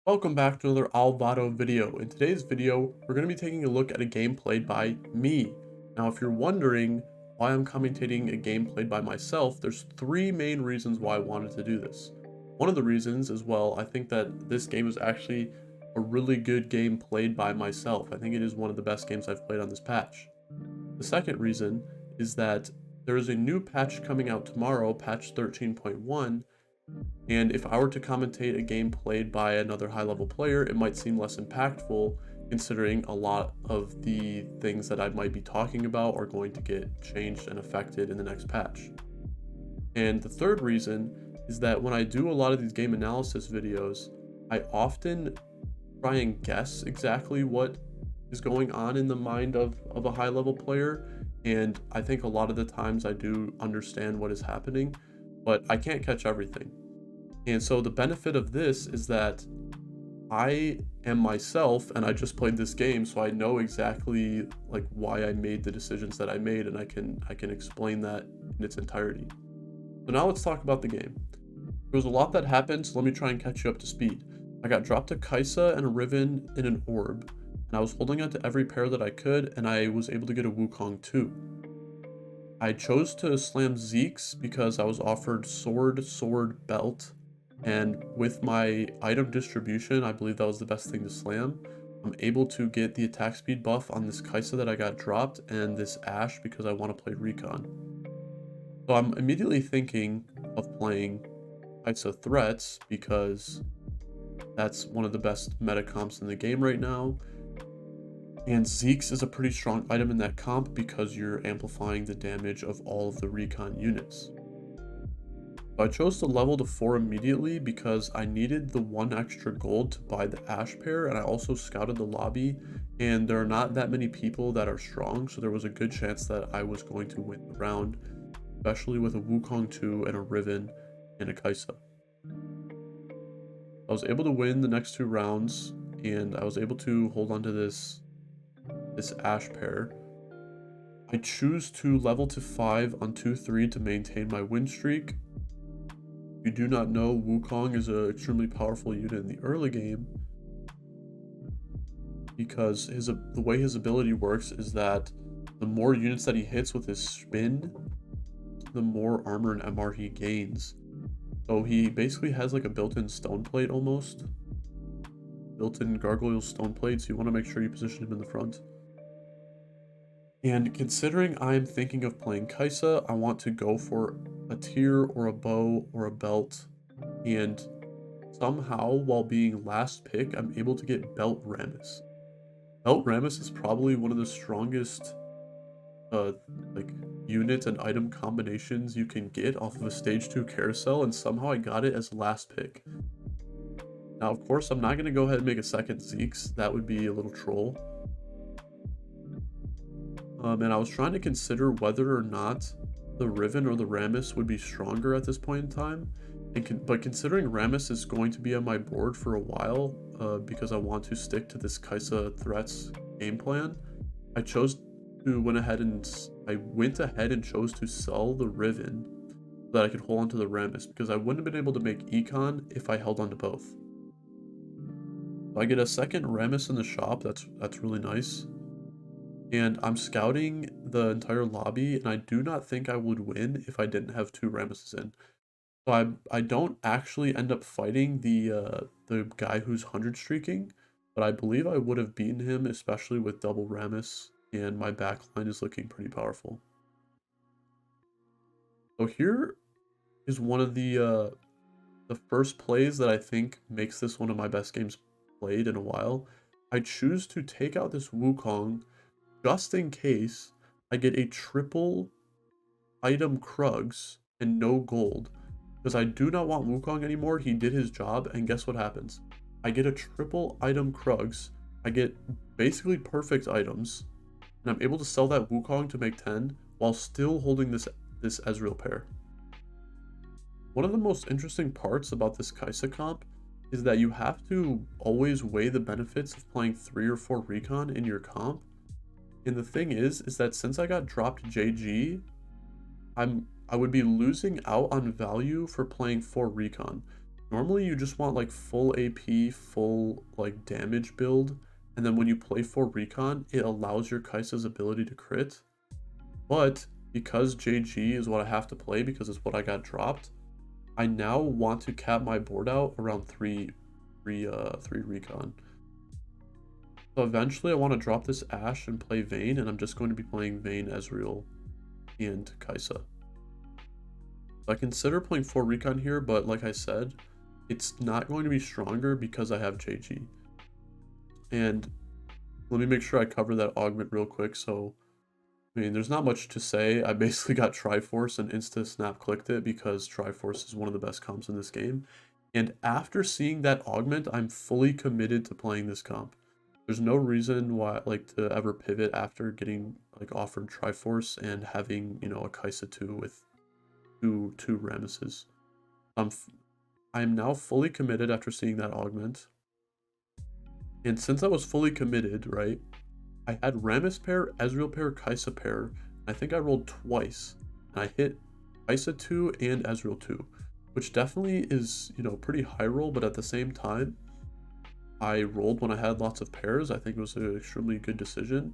Welcome back to another Owlvado video. In today's video, we're going to be taking a look at a game played by me. Now, if you're wondering why I'm commentating a game played by myself, there's three main reasons why I wanted to do this. One of the reasons is, well, I think that this game is actually a really good game played by myself. I think it is one of the best games I've played on this patch. The second reason is that there is a new patch coming out tomorrow, patch 13.1, and if I were to commentate a game played by another high-level player, it might seem less impactful considering a lot of the things that I might be talking about are going to get changed and affected in the next patch. And the third reason is that when I do a lot of these game analysis videos, I often try and guess exactly what is going on in the mind of a high-level player, and I think a lot of the times I do understand what is happening, but I can't catch everything. And so the benefit of this is that I am myself and I just played this game, so I know exactly like why I made the decisions that I made, and I can explain that in its entirety. So now let's talk about the game. There was a lot that happened, so let me try and catch you up to speed. I got dropped a Kaisa and a Riven in an orb, and I was holding on to every pair that I could, and I was able to get a Wukong too. I chose to slam Zeke's because I was offered sword, belt, and with my item distribution, I believe that was the best thing to slam. I'm able to get the attack speed buff on this Kaisa that I got dropped and this Ashe because I want to play Recon. So I'm immediately thinking of playing Kaisa Threats because that's one of the best meta comps in the game right now. And Zeke's is a pretty strong item in that comp because you're amplifying the damage of all of the Recon units. So I chose to level to 4 immediately because I needed the 1 extra gold to buy the Ashe pair, and I also scouted the lobby, and there are not that many people that are strong, so there was a good chance that I was going to win the round, especially with a Wukong 2 and a Riven and a Kaisa. I was able to win the next 2 rounds, and I was able to hold on to this Ashe pair. I choose to level to 5 on 2-3 to maintain my win streak. If you do not know, Wukong is an extremely powerful unit in the early game because the way his ability works is that the more units that he hits with his spin, the more armor and MR he gains. So he basically has like a built-in stone plate almost. Built-in gargoyle stone plate, so you want to make sure you position him in the front. And considering I'm thinking of playing Kaisa, I want to go for a tear or a bow or a belt, and somehow while being last pick I'm able to get Belt Rammus. Belt Rammus is probably one of the strongest like unit and item combinations you can get off of a stage 2 carousel, and somehow I got it as last pick. Now of course I'm not going to go ahead and make a second Zeke's, that would be a little troll. And I was trying to consider whether or not the Riven or the Rammus would be stronger at this point in time. But considering Rammus is going to be on my board for a while, because I want to stick to this Kaisa Threats game plan, I went ahead and chose to sell the Riven so that I could hold on to the Rammus, because I wouldn't have been able to make Econ if I held on to both. So I get a second Rammus in the shop, that's really nice. And I'm scouting the entire lobby, and I do not think I would win if I didn't have 2 Rammuses in. So I don't actually end up fighting the guy who's 100 streaking, but I believe I would have beaten him, especially with double Rammus, and my backline is looking pretty powerful. So here is one of the first plays that I think makes this one of my best games played in a while. I choose to take out this Wukong just in case I get a triple item Krugs and no gold, because I do not want Wukong anymore. He did his job, and guess what happens? I get a triple item Krugs, I get basically perfect items, and I'm able to sell that Wukong to make 10 while still holding this Ezreal pair. One of the most interesting parts about this Kaisa comp is that you have to always weigh the benefits of playing 3 or 4 Recon in your comp. And the thing is that since I got dropped JG, I would be losing out on value for playing 4 Recon. Normally you just want like full AP, full like damage build, and then when you play for recon, it allows your Kai'Sa's ability to crit. But because JG is what I have to play because it's what I got dropped, I now want to cap my board out around three recon. So eventually I want to drop this Ashe and play Vayne, and I'm just going to be playing Vayne, Ezreal, and Kai'Sa. I consider playing 4 recon here, but like I said, it's not going to be stronger because I have JG. And let me make sure I cover that augment real quick. So, I mean, there's not much to say. I basically got Triforce and insta-snap clicked it because Triforce is one of the best comps in this game. And after seeing that augment, I'm fully committed to playing this comp. There's no reason why to ever pivot after getting offered Triforce and having, you know, a Kai'Sa 2 with two Ramesses. I'm now fully committed after seeing that augment. And since I was fully committed, right, I had Rammus pair, Ezreal pair, Kai'Sa pair. I think I rolled twice. And I hit Kai'Sa 2 and Ezreal 2, which definitely is, you know, pretty high roll, but at the same time, I rolled when I had lots of pairs. I think it was an extremely good decision.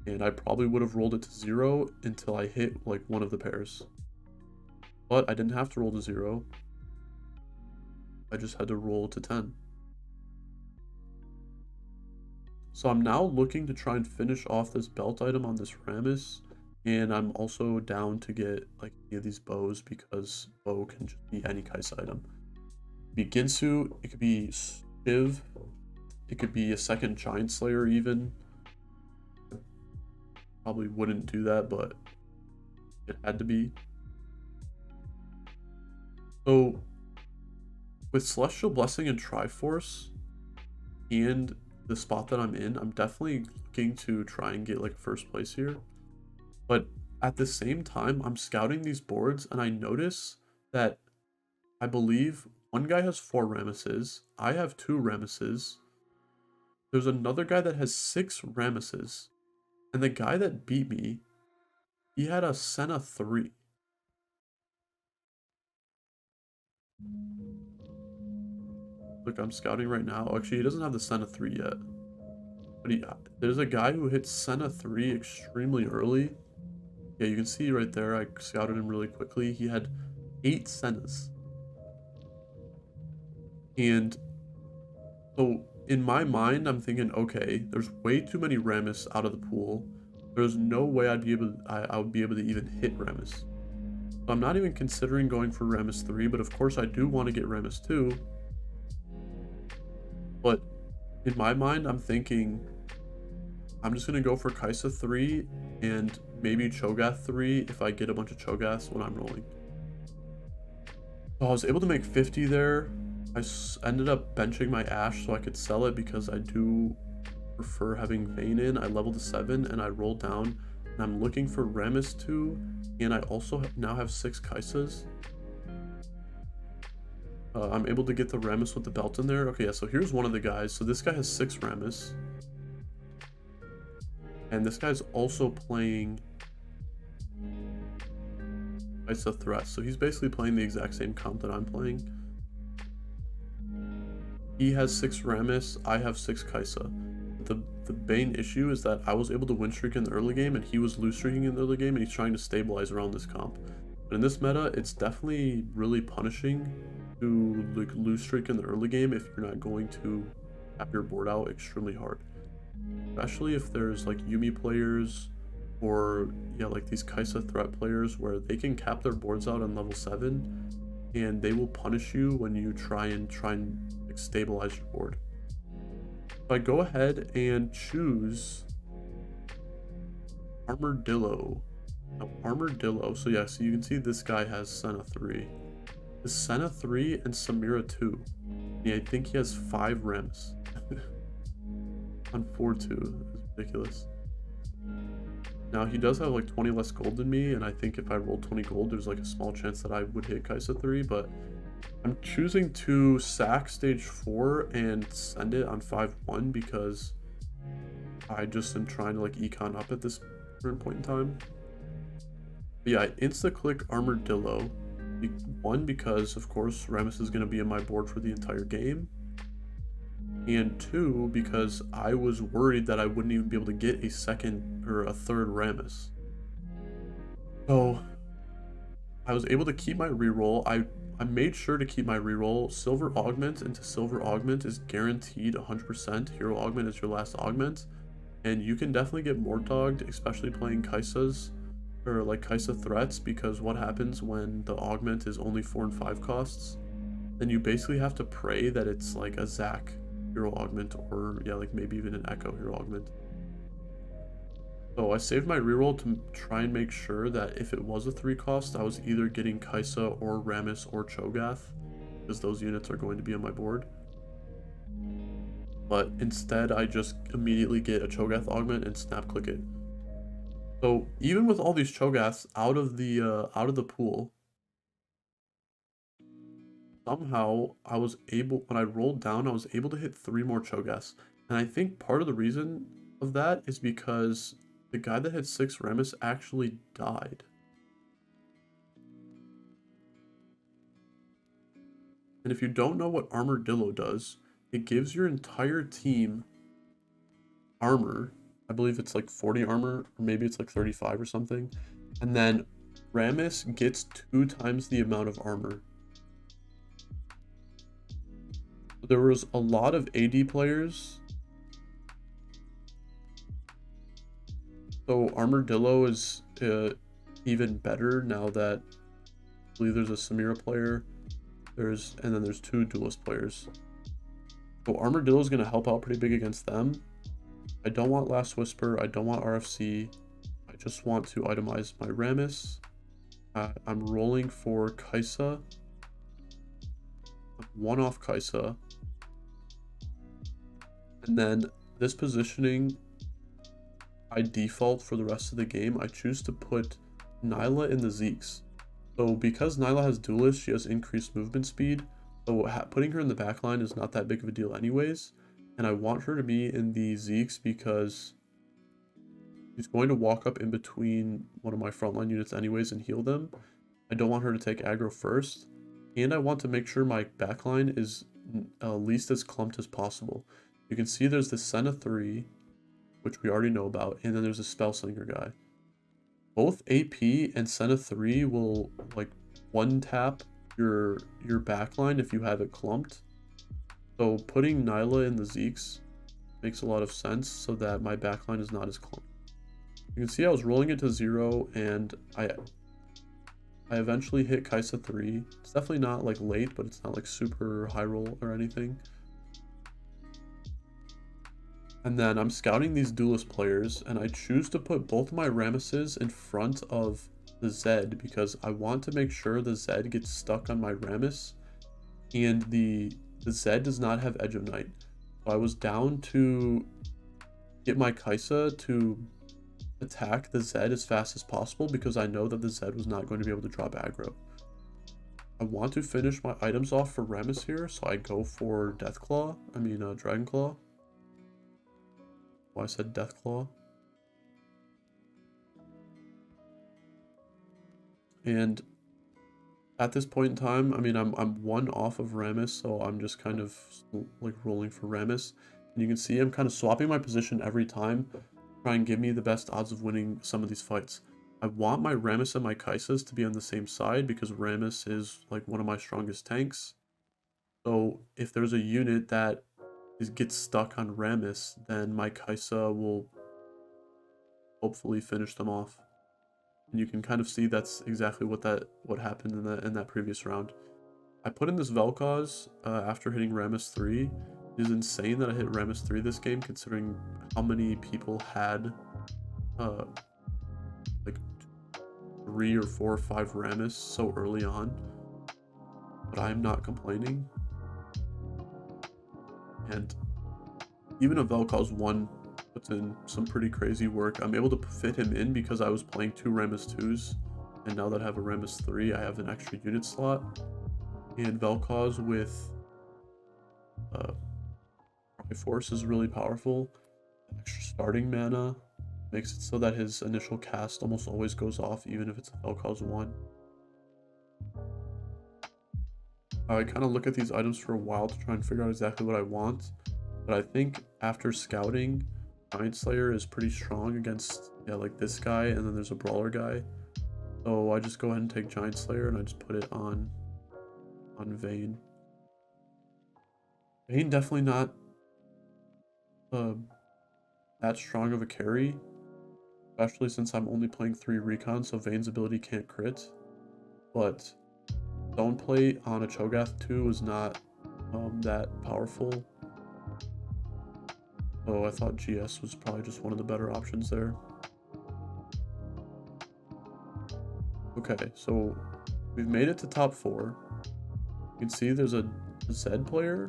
And I probably would have rolled it to 0 until I hit like one of the pairs. But I didn't have to roll to 0. I just had to roll to 10. So I'm now looking to try and finish off this belt item on this Rammus. And I'm also down to get like any of these bows because bow can just be any Kai'Sa item. It could be Ginsu, it could be Shiv, it could be a second Giant Slayer even. Probably wouldn't do that, but it had to be. So with Celestial Blessing and Triforce and the spot that I'm in, I'm definitely looking to try and get like a first place here. But at the same time, I'm scouting these boards and I notice that I believe one guy has 4 Ramesses. I have 2 Ramesses. There's another guy that has 6 Ramesses. And the guy that beat me, he had a Senna 3. Look, I'm scouting right now. Actually, he doesn't have the Senna 3 yet. But there's a guy who hit Senna 3 extremely early. Yeah, you can see right there, I scouted him really quickly. He had 8 Sennas. And so in my mind, I'm thinking, okay, there's way too many Rammus out of the pool. There's no way I would be able to even hit Rammus. So I'm not even considering going for Rammus 3, but of course I do want to get Rammus 2. But in my mind, I'm thinking I'm just going to go for Kai'Sa 3 and maybe Cho'Gath 3 if I get a bunch of Cho'Gaths when I'm rolling. So I was able to make 50 there. I ended up benching my Ashe so I could sell it because I do prefer having Vayne in. I leveled to 7 and I rolled down and I'm looking for Rammus 2 and I also now have 6 Kai'Sas. I'm able to get the Rammus with the belt in there. Okay, yeah, so here's one of the guys. So this guy has 6 Rammus. And this guy's also playing Kai'Sa Threat. So he's basically playing the exact same comp that I'm playing. He has 6 Rammus, I have 6 Kai'Sa. The main issue is that I was able to win streak in the early game and he was lose streaking in the early game and he's trying to stabilize around this comp. But in this meta, it's definitely really punishing to like lose streak in the early game if you're not going to tap your board out extremely hard. Especially if there's like Yuumi players or yeah, like these Kai'Sa Threat players where they can cap their boards out on level 7 and they will punish you when you try and like, stabilize your board. So I go ahead and choose Armadillo. Now, Armadillo, so yeah, so you can see this guy has Senna 3. This Senna 3 and Samira 2. Yeah, I think he has 5 Rems. On 4-2. It's ridiculous. Now, he does have like 20 less gold than me, and I think if I roll 20 gold, there's like a small chance that I would hit Kai'Sa 3, but I'm choosing to sack stage 4 and send it on 5-1 because I just am trying to like econ up at this current point in time. But yeah, I insta-click Armadillo, One, because of course Rammus is going to be in my board for the entire game. And two, because I was worried that I wouldn't even be able to get a second or a third Rammus. So I was able to keep my reroll. I made sure to keep my reroll. Silver Augment into Silver Augment is guaranteed 100%. Hero Augment is your last augment. And you can definitely get Mortdogged, especially playing Kaisas or like Kaisa threats, because what happens when the augment is only 4 and 5 costs? Then you basically have to pray that it's like a Zac hero augment, or yeah, like maybe even an Echo hero augment. So I saved my reroll to try and make sure that if it was a 3 cost, I was either getting Kaisa or Rammus or Cho'Gath, because those units are going to be on my board. But instead, I just immediately get a Cho'Gath augment and snap click it. So even with all these Cho'Gaths out of the pool, somehow I was able, when I rolled down, I was able to hit 3 more Cho'Gaths. And I think part of the reason of that is because the guy that had 6 Rammus actually died. And if you don't know what Armadillo does, it gives your entire team armor. I believe it's like 40 armor, or maybe it's like 35 or something. And then Rammus gets 2 times the amount of armor. There was a lot of AD players. So Armadillo is even better now that I believe there's a Samira player. And then there's 2 duelist players. So Armadillo is going to help out pretty big against them. I don't want Last Whisper. I don't want RFC. I just want to itemize my Rammus. I'm rolling for Kaisa. One off Kaisa. And then this positioning, by default for the rest of the game, I choose to put Nyla in the Zeeks. So because Nyla has Duelist, she has increased movement speed. So putting her in the backline is not that big of a deal anyways. And I want her to be in the Zeeks because she's going to walk up in between one of my frontline units anyways and heal them. I don't want her to take aggro first. And I want to make sure my backline is least as clumped as possible. You can see there's the Senna 3, which we already know about, and then there's a Spellslinger guy. Both AP and Senna 3 will like one tap your backline if you have it clumped. So putting Nyla in the Zeeks makes a lot of sense so that my backline is not as clumped. You can see I was rolling it to 0 and I eventually hit Kaisa 3. It's definitely not like late, but it's not like super high roll or anything. And then I'm scouting these duelist players, and I choose to put both of my Rammuses in front of the Zed because I want to make sure the Zed gets stuck on my Rammus, and the Zed does not have Edge of Night. So I was down to get my Kaisa to attack the Zed as fast as possible because I know that the Zed was not going to be able to drop aggro. I want to finish my items off for Rammus here, so I go for Dragon Claw. Well, I said Deathclaw. And at this point in time, I mean, I'm 1 off of Rammus, so I'm just kind of like rolling for Rammus. And you can see I'm kind of swapping my position every time, try and give me the best odds of winning some of these fights. I want my Rammus and my Kaisas to be on the same side because Rammus is like one of my strongest tanks. So if there's a unit that gets stuck on Rammus, then my Kaisa will hopefully finish them off. And you can kind of see that's exactly what happened in that previous round. I put in this Vel'Koz after hitting Rammus 3. It is insane that I hit Rammus 3 this game, considering how many people had like 3 or 4 or 5 Rammus so early on. But I'm not complaining. And even a Vel'Koz 1 puts in some pretty crazy work. I'm able to fit him in because I was playing 2 Rammus 2s. And now that I have a Rammus 3, I have an extra unit slot. And Vel'Koz with Force is really powerful. Extra starting mana makes it so that his initial cast almost always goes off, even if it's a Vel'Koz 1. I kind of look at these items for a while to try and figure out exactly what I want. But I think after scouting, Giant Slayer is pretty strong against, yeah, like this guy, and then there's a Brawler guy. So I just go ahead and take Giant Slayer, and I just put it on Vayne. Vayne definitely not that strong of a carry, especially since I'm only playing 3 recon, so Vayne's ability can't crit. But Stone Plate on a Cho'Gath 2 is not that powerful. So I thought GS was probably just one of the better options there. Okay, so we've made it to top 4. You can see there's a Zed player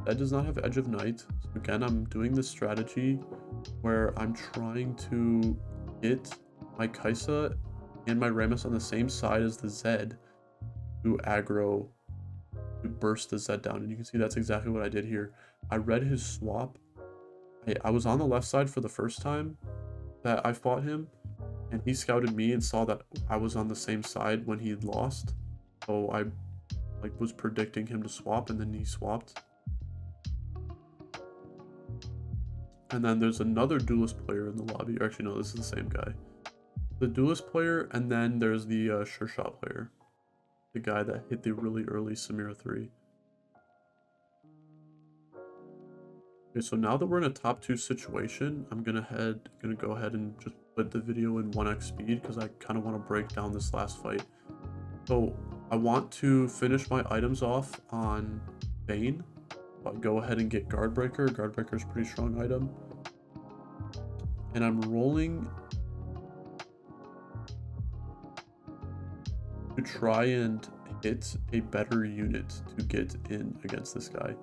that does not have Edge of Night. So again, I'm doing this strategy where I'm trying to get my Kai'Sa and my Rammus on the same side as the Zed to aggro, to burst the Zed down. And you can see that's exactly what I did here. I read his swap. I was on the left side for the first time that I fought him, and he scouted me and saw that I was on the same side when he lost. So I was predicting him to swap, and then he swapped. And then there's another duelist player in the lobby. Or actually, no, this is the same guy. The duelist player, and then there's the sure shot player. The guy that hit the really early Samira 3. Okay, so now that we're in a top 2 situation, I'm gonna go ahead and just put the video in 1x speed because I kind of want to break down this last fight. So I want to finish my items off on Vayne. I'll go ahead and get Guardbreaker. Guardbreaker is a pretty strong item. And I'm rolling to try and hit a better unit to get in against this guy.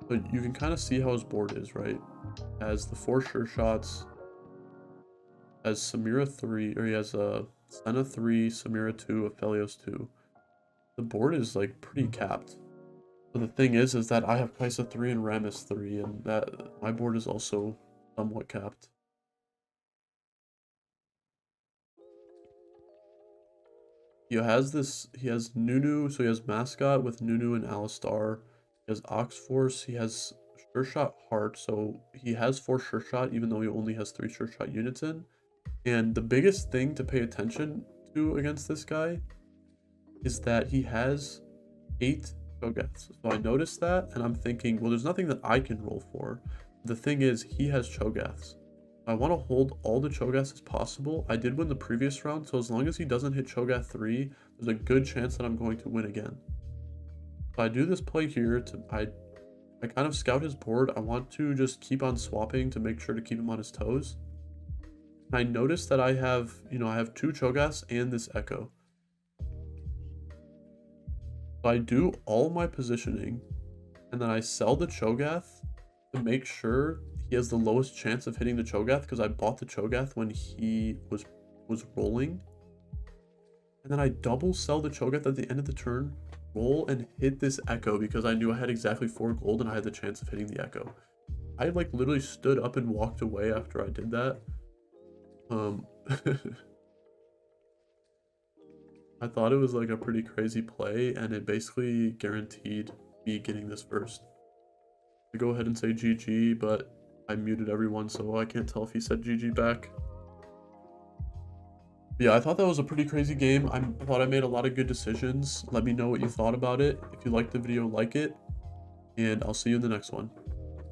But you can kind of see how his board is, right? Has the 4 sure shots, has Samira 3, or he has a Senna 3, Samira 2, Aphelios 2. The board is like pretty capped. But the thing is that I have Kai'Sa 3 and Rammus 3, and that my board is also somewhat capped. He has Nunu, so he has Mascot with Nunu and Alistar. He has Ox Force, he has Sure Shot Heart, so he has 4 Sure Shot even though he only has 3 Sure Shot units in. And the biggest thing to pay attention to against this guy is that he has 8 Cho'Gaths. So I noticed that, and I'm thinking, well, there's nothing that I can roll for. The thing is, he has Cho'Gaths. I want to hold all the Cho'Gaths as possible. I did win the previous round, so as long as he doesn't hit Cho'Gath 3, there's a good chance that I'm going to win again. So I do this play here I kind of scout his board. I want to just keep on swapping to make sure to keep him on his toes. And I noticed that I have 2 Cho'Gaths and this Echo. So I do all my positioning, and then I sell the Cho'Gath to make sure he has the lowest chance of hitting the Cho'Gath, because I bought the Cho'Gath when he was rolling. And then I double sell the Cho'Gath at the end of the turn, roll and hit this Echo because I knew I had exactly 4 gold and I had the chance of hitting the Echo. I literally stood up and walked away after I did that. I thought it was like a pretty crazy play, and it basically guaranteed me getting this first. I go ahead and say GG, but I muted everyone, so I can't tell if he said GG back. But yeah, I thought that was a pretty crazy game. I thought I made a lot of good decisions. Let me know what you thought about it. If you liked the video, like it, and I'll see you in the next one.